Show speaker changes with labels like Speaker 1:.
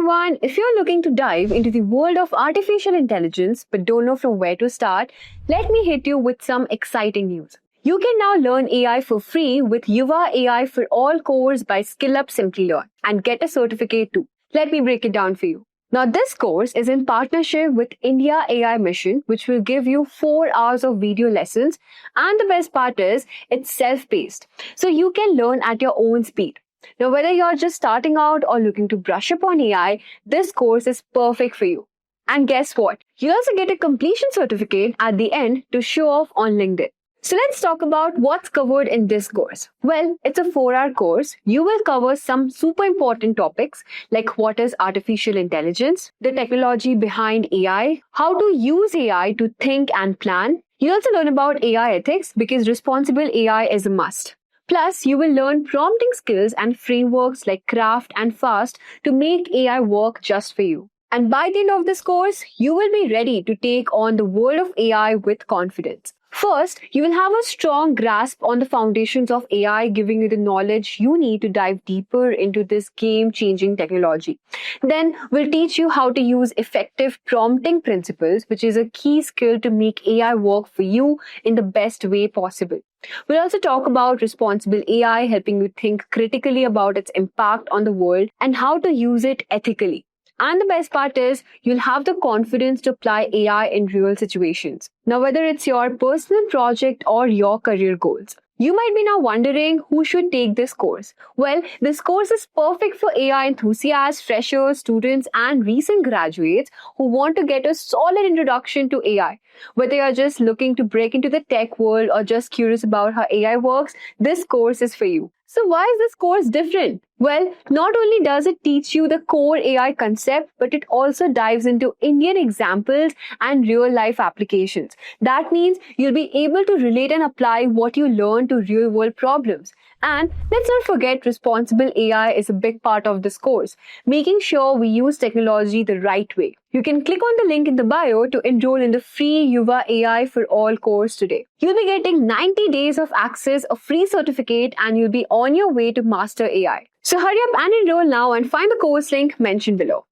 Speaker 1: everyone, if you're looking to dive into the world of artificial intelligence but don't know from where to start, let me hit you with some exciting news. You can now learn AI for free with YUVA AI for All course by skillup Simplilearn and get a certificate too. Let me break it down for you. Now, this course is in partnership with India AI Mission, which will give you 4 hours of video lessons. And the best part is, it's self-paced, so you can learn at your own speed. Now, whether you're just starting out or looking to brush up on AI, this course is perfect for you. And guess what? You'll also get a completion certificate at the end to show off on LinkedIn. So let's talk about what's covered in this course. Well, it's a 4-hour course. You will cover some super important topics like what is artificial intelligence, the technology behind AI, how to use AI to think and plan. You'll also learn about AI ethics because responsible AI is a must. Plus, you will learn prompting skills and frameworks like Craft and Fast to make AI work just for you. And by the end of this course, you will be ready to take on the world of AI with confidence. First, you will have a strong grasp on the foundations of AI, giving you the knowledge you need to dive deeper into this game-changing technology. Then, we'll teach you how to use effective prompting principles, which is a key skill to make AI work for you in the best way possible. We'll also talk about responsible AI, helping you think critically about its impact on the world and how to use it ethically. And the best part is, you'll have the confidence to apply AI in real situations. Now, whether it's your personal project or your career goals. You might be now wondering who should take this course. Well, this course is perfect for AI enthusiasts, freshers, students, and recent graduates who want to get a solid introduction to AI. Whether you're just looking to break into the tech world or just curious about how AI works, this course is for you. So why is this course different? Well, not only does it teach you the core AI concept, but it also dives into Indian examples and real-life applications. That means you'll be able to relate and apply what you learn to real-world problems. And let's not forget, responsible AI is a big part of this course, making sure we use technology the right way. You can click on the link in the bio to enroll in the free YUVA AI for All course today. You'll be getting 90 days of access, a free certificate, and you'll be on your way to master AI. So hurry up and enroll now and find the course link mentioned below.